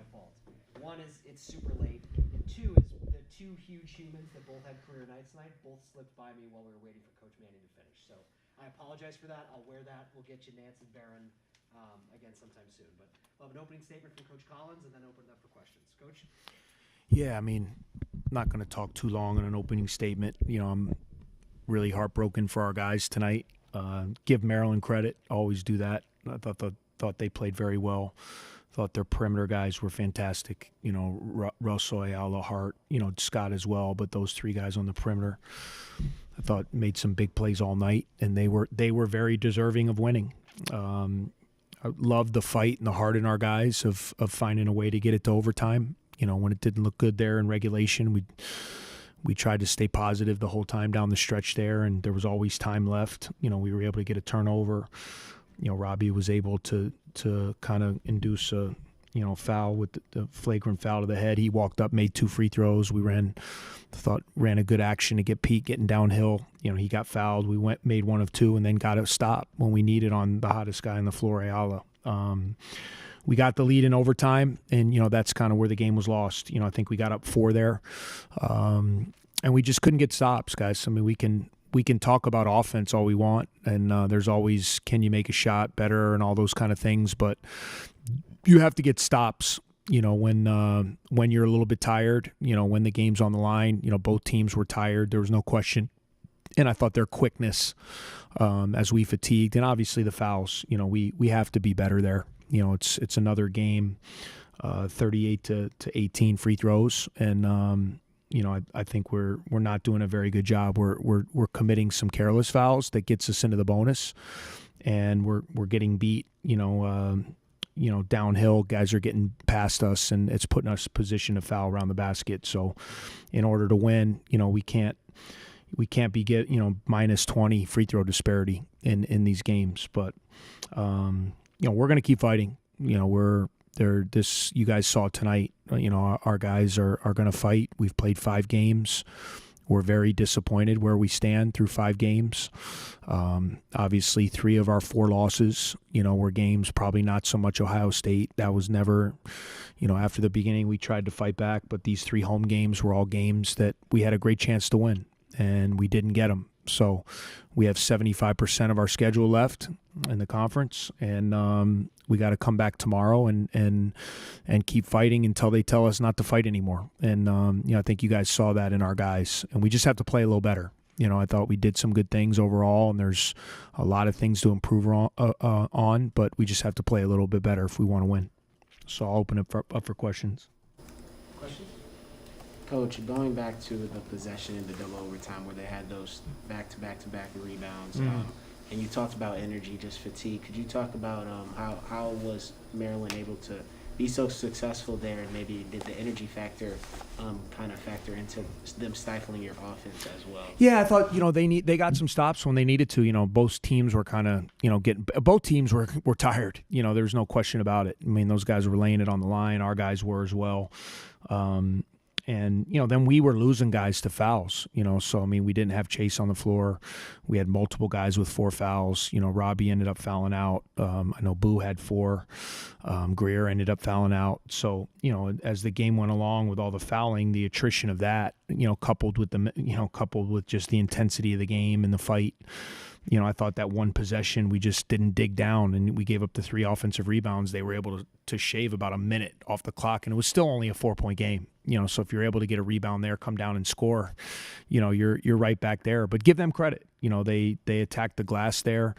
my fault. One is it's super late, and two is the two huge humans that both had career nights tonight both slipped by me while we were waiting for Coach Manning to finish. So I apologize for that. I'll wear that. We'll get you Nance and Barron again sometime soon. But we'll have an opening statement from Coach Collins and then open it up for questions. Coach? Yeah, I mean, not going to talk too long on an opening statement. I'm really heartbroken for our guys tonight. Give Maryland credit. Always do that. I thought they played very well. Thought their perimeter guys were fantastic. Russell, Ayala, Hart, Scott as well. But those three guys on the perimeter, I thought made some big plays all night, and they were very deserving of winning. I loved the fight and the heart in our guys of finding a way to get it to overtime. When it didn't look good there in regulation, we tried to stay positive the whole time down the stretch there, and there was always time left. We were able to get a turnover. Robbie was able to kind of induce a foul with the flagrant foul to the head. He walked up, made 2 free throws. We ran a good action to get Pete getting downhill. He got fouled. We made 1 of 2, and then got a stop when we needed on the hottest guy on the floor, Ayala. We got the lead in overtime, and that's kind of where the game was lost. I think we got up 4 there, and we just couldn't get stops, guys. I mean, we can talk about offense all we want, and there's always, can you make a shot better and all those kind of things, but you have to get stops. When you're a little bit tired, when the game's on the line. Both teams were tired. There was no question. And I thought their quickness, as we fatigued, and obviously the fouls. We have to be better there. It's another game, 38 to 18 free throws, and I think we're not doing a very good job. We're committing some careless fouls that gets us into the bonus, and we're getting beat. Downhill, guys are getting past us, and it's putting us in position to foul around the basket. So, in order to win, we can't be minus 20 free throw disparity in these games, but. We're going to keep fighting. You guys saw tonight, our guys are going to fight. We've played 5 games. We're very disappointed where we stand through 5 games. Obviously, 3 of our 4 losses, were games, probably not so much Ohio State. That was never, after the beginning, we tried to fight back, but these 3 home games were all games that we had a great chance to win, and we didn't get them. So we have 75% of our schedule left in the conference, and we got to come back tomorrow and keep fighting until they tell us not to fight anymore. And I think you guys saw that in our guys, and we just have to play a little better. I thought we did some good things overall, and there's a lot of things to improve on, but we just have to play a little bit better if we want to win. So I'll open it up for questions. Questions? Coach, going back to the possession in the double overtime where they had those back-to-back rebounds, and you talked about energy, just fatigue. Could you talk about how was Maryland able to be so successful there, and maybe did the energy factor kind of factor into them stifling your offense as well? Yeah, I thought they got some stops when they needed to. Both teams were kind of both teams were tired. There's no question about it. I mean, those guys were laying it on the line. Our guys were as well. And, then we were losing guys to fouls, so, I mean, we didn't have Chase on the floor. We had multiple guys with 4 fouls. Robbie ended up fouling out. I know Boo had 4. Greer ended up fouling out. So, as the game went along with all the fouling, the attrition of that, coupled with just the intensity of the game and the fight, I thought that one possession, we just didn't dig down, and we gave up the 3 offensive rebounds. They were able to shave about a minute off the clock, and it was still only a 4-point game. So if you're able to get a rebound there, come down and score, you're right back there. But give them credit. They attacked the glass there.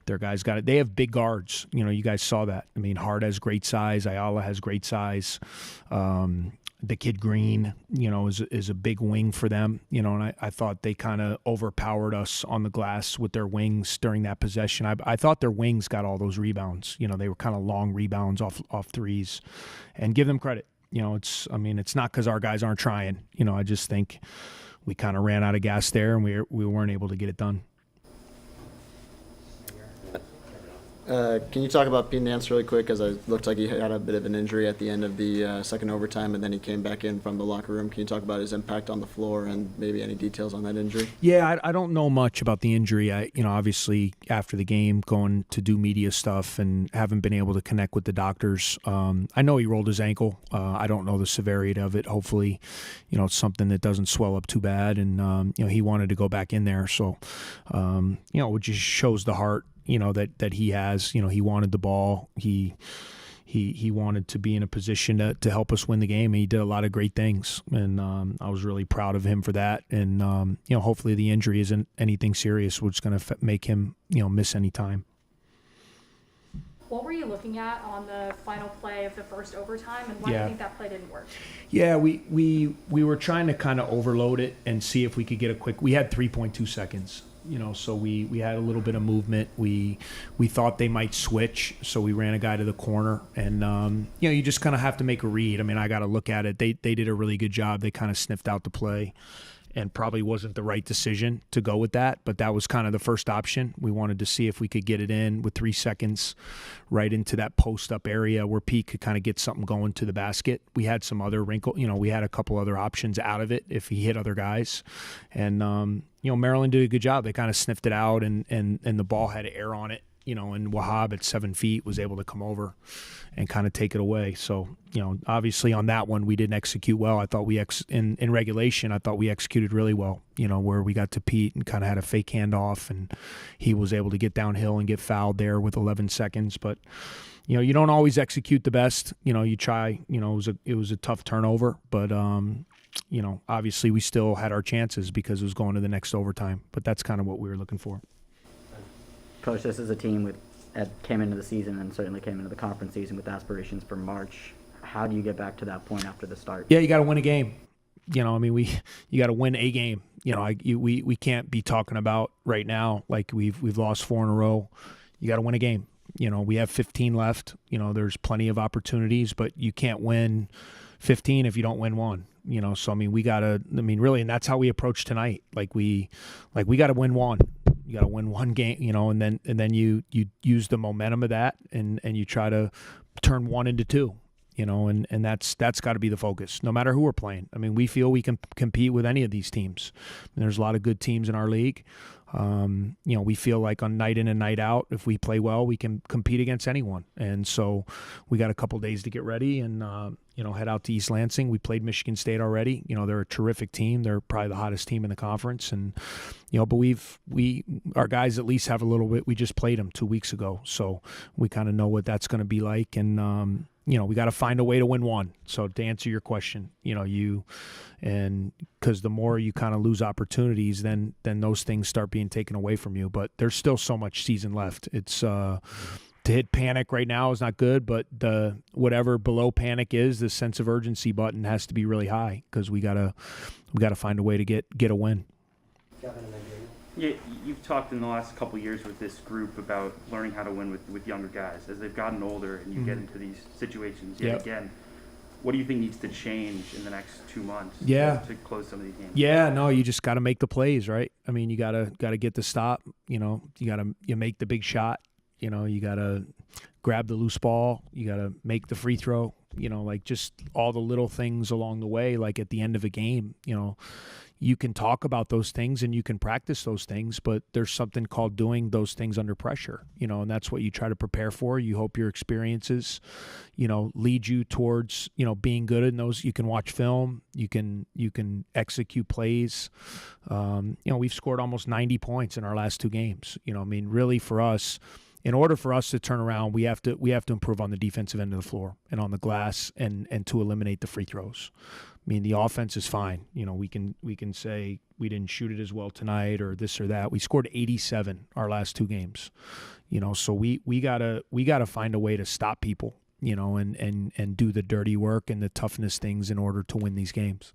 Their guys got it. They have big guards. You guys saw that. I mean, Hart has great size. Ayala has great size. The kid Green, is a big wing for them, and I thought they kind of overpowered us on the glass with their wings during that possession. I thought their wings got all those rebounds. They were kind of long rebounds off threes, and give them credit. It's not because our guys aren't trying. I just think we kind of ran out of gas there, and we weren't able to get it done. Can you talk about Pete Nance really quick? Because it looked like he had a bit of an injury at the end of the second overtime, and then he came back in from the locker room. Can you talk about his impact on the floor and maybe any details on that injury? Yeah, I don't know much about the injury. Obviously after the game, going to do media stuff and haven't been able to connect with the doctors. I know he rolled his ankle. I don't know the severity of it. Hopefully, it's something that doesn't swell up too bad. And he wanted to go back in there, so it just shows the heart that he has. He wanted the ball. He wanted to be in a position to help us win the game. He did a lot of great things, and I was really proud of him for that. And hopefully the injury isn't anything serious, which is going to make him miss any time. What were you looking at on the final play of the first overtime, and why do you think that play didn't work? Yeah, we were trying to kind of overload it and see if we could get a quick. We had 3.2 seconds. So we had a little bit of movement. We thought they might switch, so we ran a guy to the corner. And, you just kind of have to make a read. I mean, I got to look at it. They did a really good job. They kind of sniffed out the play and probably wasn't the right decision to go with that, but that was kind of the first option. We wanted to see if we could get it in with 3 seconds right into that post-up area where Pete could kind of get something going to the basket. We had some other we had a couple other options out of it if he hit other guys. And, Maryland did a good job. They kind of sniffed it out, and the ball had air on it, and Wahab at 7 feet was able to come over and kind of take it away. So, obviously on that one, we didn't execute well. I thought in regulation, I thought we executed really well, where we got to Pete and kind of had a fake handoff, and he was able to get downhill and get fouled there with 11 seconds. But, you don't always execute the best. You try. It was a tough turnover, but obviously we still had our chances because it was going to the next overtime. But that's kind of what we were looking for. Coach, this is a team that came into the season and certainly came into the conference season with aspirations for March. How do you get back to that point after the start? Yeah, you got to win a game. You got to win a game. We can't be talking about right now like we've lost 4 in a row. You got to win a game. We have 15 left. There's plenty of opportunities, but you can't win 15 if you don't win 1. So we gotta. Really, and that's how we approach tonight. We got to win 1. You got to win 1 game, and then you use the momentum of that, and you try to turn 1 into 2, and that's got to be the focus, no matter who we're playing. We feel we can compete with any of these teams. There's a lot of good teams in our league. We feel like on night in and night out, if we play well, we can compete against anyone. And so we got a couple days to get ready and, head out to East Lansing. We played Michigan State already. They're a terrific team. They're probably the hottest team in the conference. And, but our guys at least have a little bit. We just played them 2 weeks ago. So we kind of know what that's going to be like. And, we got to find a way to win 1. So to answer your question, because the more you kind of lose opportunities, then those things start being taken away from you. But there's still so much season left. It's to hit panic right now is not good, but the whatever below panic is, the sense of urgency button has to be really high because we gotta find a way to get a win. Yeah, you've talked in the last couple of years with this group about learning how to win with younger guys as they've gotten older and you get into these situations yet again. What do you think needs to change in the next 2 months to close some of these games? Yeah, no, you just got to make the plays, right? You got to get the stop. You make the big shot. You got to grab the loose ball. You got to make the free throw. Just all the little things along the way. Like at the end of a game, you can talk about those things and you can practice those things, but there's something called doing those things under pressure, and that's what you try to prepare for. You hope your experiences, lead you towards, being good in those. You can watch film, you can execute plays. We've scored almost 90 points in our last 2 games. Really for us, in order for us to turn around, we have to improve on the defensive end of the floor and on the glass and to eliminate the free throws. The offense is fine. We can say we didn't shoot it as well tonight or this or that. We scored 87 our last 2 games. So we gotta find a way to stop people, and do the dirty work and the toughness things in order to win these games.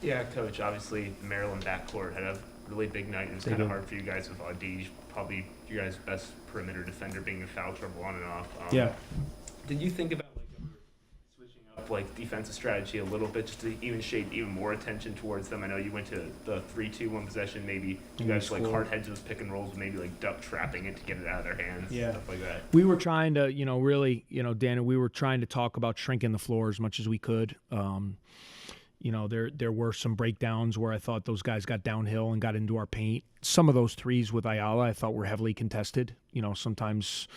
Yeah, Coach, obviously the Maryland backcourt had a really big night. It was kind of hard for you guys with Audige, probably your guys' best perimeter defender being in foul trouble on and off. Yeah. Did you think about switching up like defensive strategy a little bit, just to even shape even more attention towards them? I know you went to the 3-2-1 possession. Maybe you guys like hard heads those pick and rolls, maybe like duck trapping it to get it out of their hands, stuff like that. We were trying to, really, Dan, we were trying to talk about shrinking the floor as much as we could. There were some breakdowns where I thought those guys got downhill and got into our paint. Some of those threes with Ayala I thought were heavily contested. Sometimes,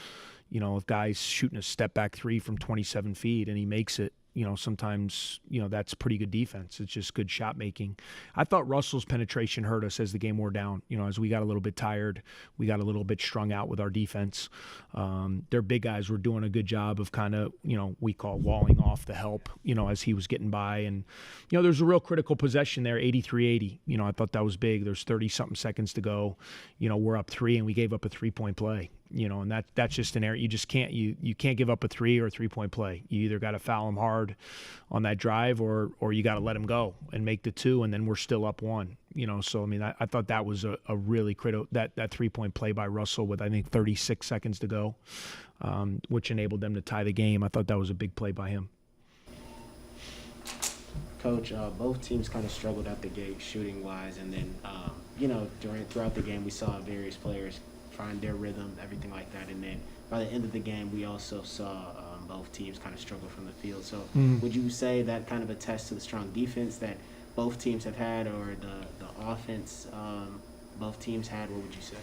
if guys shooting a step back three from 27 feet and he makes it, sometimes, that's pretty good defense. It's just good shot making. I thought Russell's penetration hurt us as the game wore down. As we got a little bit tired, we got a little bit strung out with our defense. Their big guys were doing a good job of kind of, we call walling off the help, as he was getting by. And, there's a real critical possession there, 83-80. I thought that was big. There's 30-something seconds to go. We're up 3 and we gave up a 3-point play. And that's just an area you just can't you can't give up a 3 or a 3-point play. You either got to foul him hard on that drive or you got to let him go and make the 2, and then we're still up 1. So I mean I thought that was a really critical that 3-point play by Russell with I think 36 seconds to go, which enabled them to tie the game. I thought that was a big play by him. Coach, both teams kind of struggled out the gate shooting wise, and then throughout the game we saw various players find their rhythm, everything like that. And then by the end of the game, we also saw both teams kind of struggle from the field. So would you say that kind of attests to the strong defense that both teams have had, or the offense both teams had? What would you say?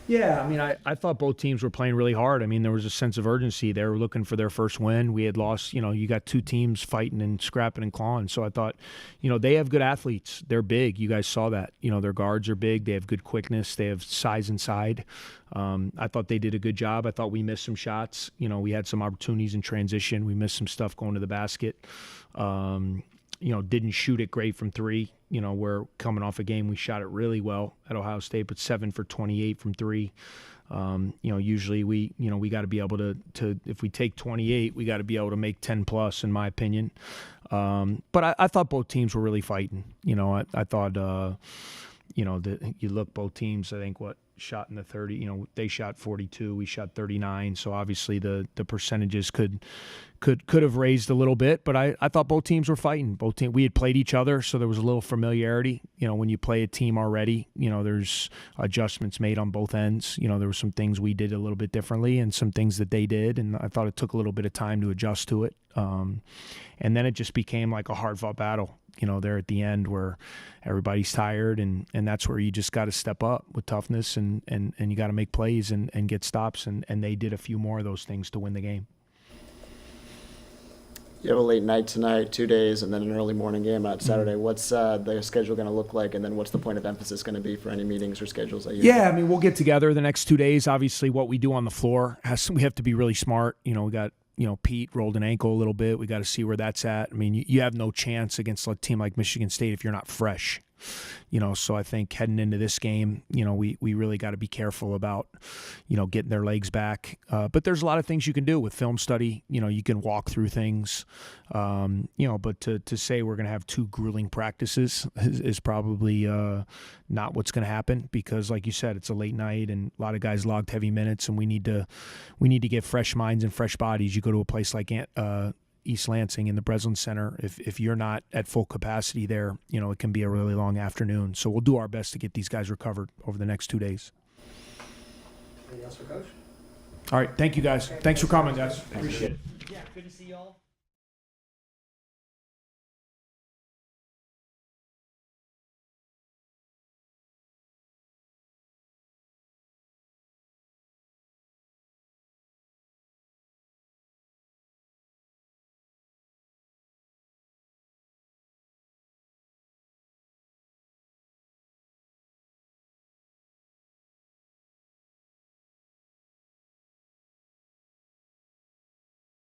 Yeah, I mean, I thought both teams were playing really hard. I mean, there was a sense of urgency. They were looking for their first win. We had lost, you got two teams fighting and scrapping and clawing. So I thought, they have good athletes. They're big. You guys saw that. Their guards are big. They have good quickness. They have size inside. I thought they did a good job. I thought we missed some shots. We had some opportunities in transition. We missed some stuff going to the basket. Didn't shoot it great from 3. We're coming off a game we shot it really well at Ohio State, but 7 for 28 from 3. Usually we got to be able to if we take 28, we got to be able to make 10 plus, in my opinion. But I thought both teams were really fighting. I thought, that you look both teams, I think shot in the 30, they shot 42, we shot 39. So obviously the percentages could have raised a little bit, but I thought both teams were fighting. We had played each other, so there was a little familiarity. When you play a team already, there's adjustments made on both ends. There were some things we did a little bit differently and some things that they did, and I thought it took a little bit of time to adjust to it. And then it just became like a hard-fought battle, there at the end where everybody's tired, and that's where you just got to step up with toughness and you got to make plays and get stops, and they did a few more of those things to win the game. You have a late night tonight, 2 days, and then an early morning game on Saturday. What's the schedule going to look like, and then what's the point of emphasis going to be for any meetings or schedules that you Yeah, I mean, we'll get together the next 2 days. Obviously, what we do on the floor, we have to be really smart. We got Pete rolled an ankle a little bit. We got to see where that's at. I mean, you have no chance against a team like Michigan State if you're not fresh. So I think heading into this game, we really got to be careful about, getting their legs back. But there's a lot of things you can do with film study. You can walk through things, but to say we're going to have 2 grueling practices is probably not what's going to happen, because like you said, it's a late night and a lot of guys logged heavy minutes, and we need to get fresh minds and fresh bodies. You go to a place like East Lansing in the Breslin Center, if you're not at full capacity there, it can be a really long afternoon. So we'll do our best to get these guys recovered over the next 2 days. Anything else for Coach? All right. Thank you, guys. Thanks for coming, guys. Appreciate it. Yeah, good to see y'all.